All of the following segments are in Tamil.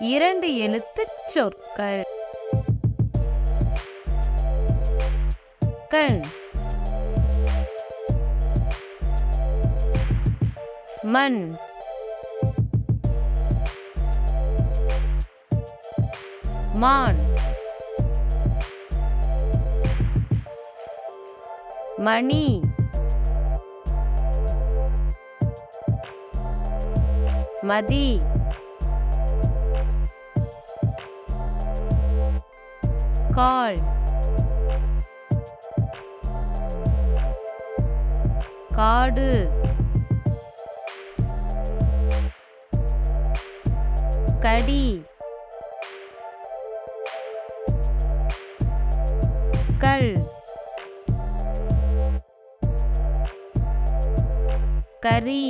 2 எழுத்துச் சொற்கள். கண், மண், மான், மணி, மதி, கால், காடு, கடி, கல், கரி,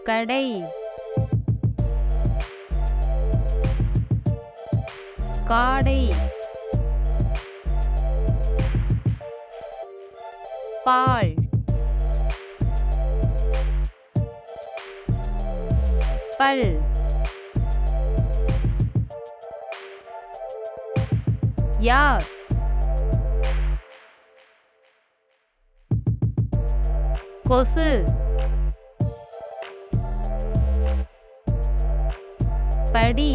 கடை, காடை, பால், பல், யார், கொசு, படி,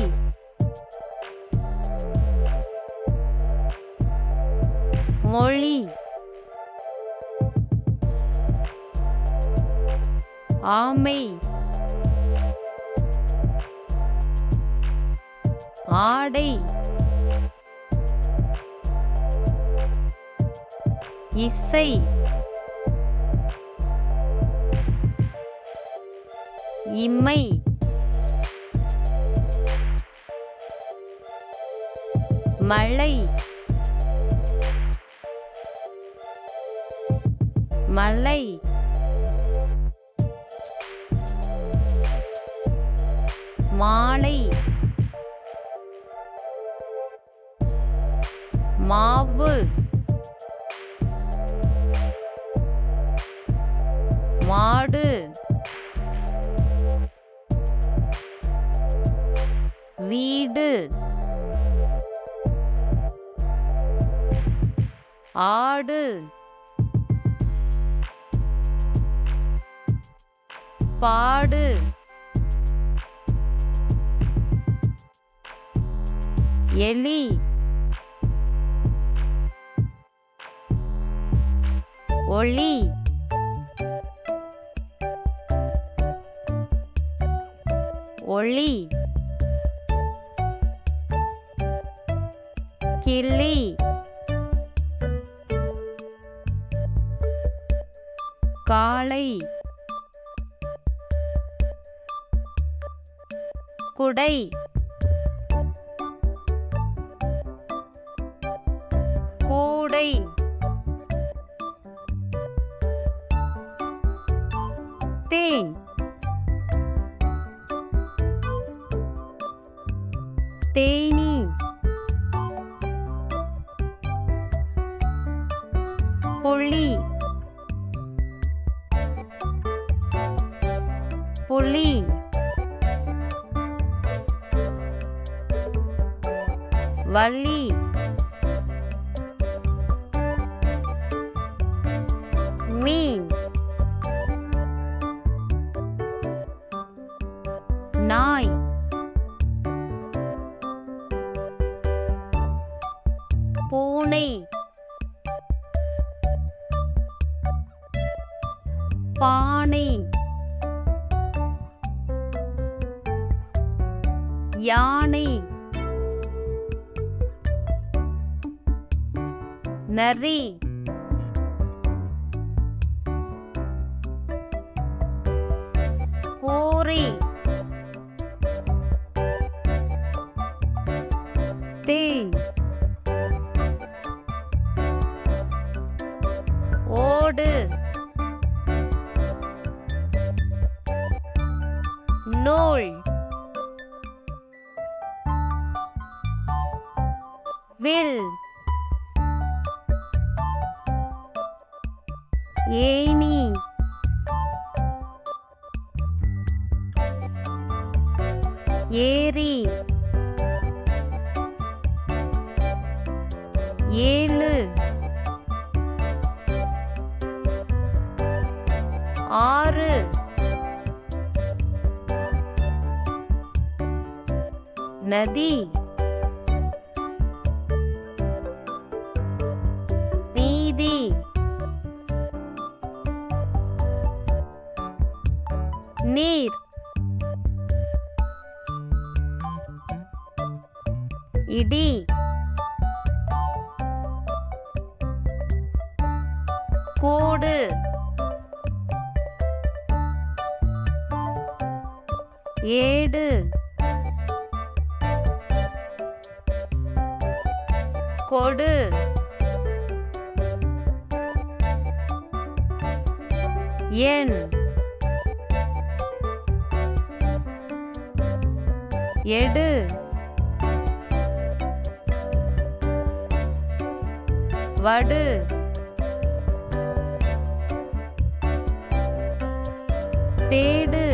மொழி, ஆமை, ஆடை, இசை, இம்மை, மழை, மலை, மாலை, மாவு, மாடு, வீடு, ஆடு, பாடு, எலி, ஒளி, ஒளி, கிளி, காளை, குடை, கூடை, தேன், தேனீ, புளி, புலி, வள்ளி, மீன், நாய், பூனை, பானை, யானை, நரி, பூரி, தேன், ஓடு, நூல், வில், ஏணி, ஏரி 7 6 நதி நீதி நீர் இடி கூடு ஏடு கொடு எண் எடு வடு தேடு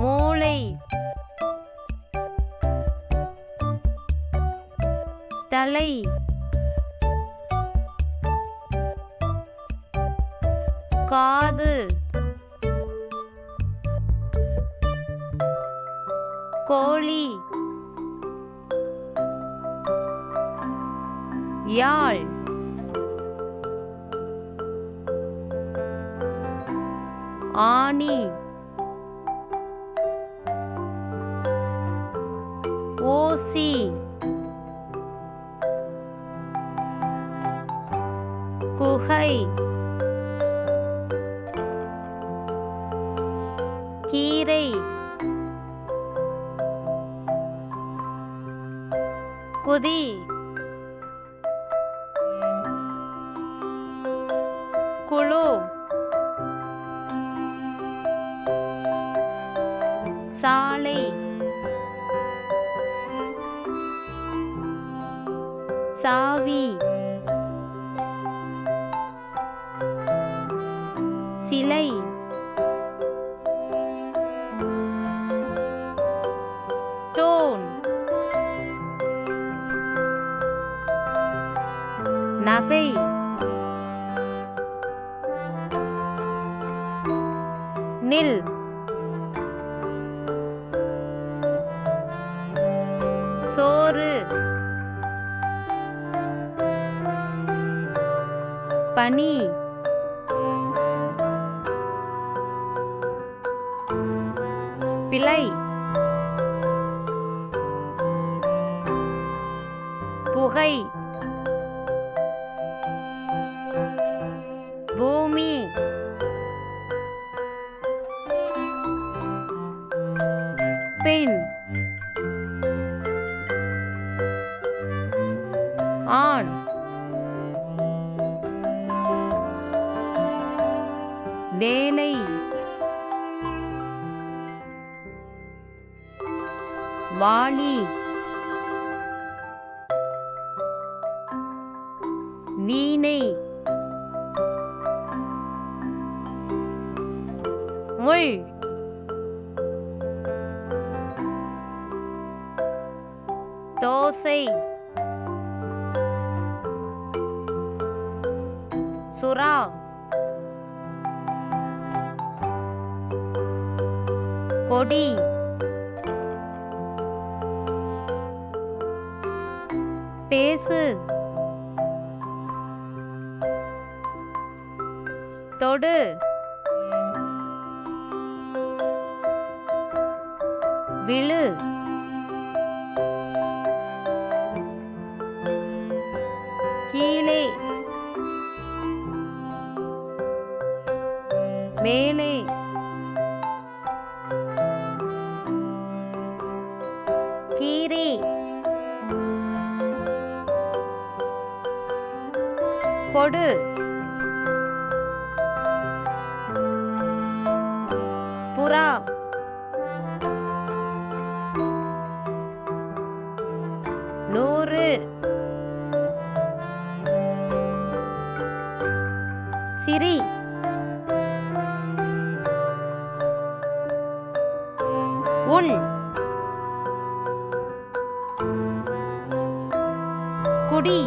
மூளை தலை காது கோழி யாழ் ஆணி ஓசி குகை கீரை குதி குழு சாலை சாவி சிலை தூண் நகை நில் சோறு பனி பிழை புகை பூமி பெண் ஆண் வேலை வாளி வீணை முள் தோசை சுறா கொடி பேசு தொடு விழு கீழே மேலே கீரை கொடு புறா நூறு சிரி உன் குடி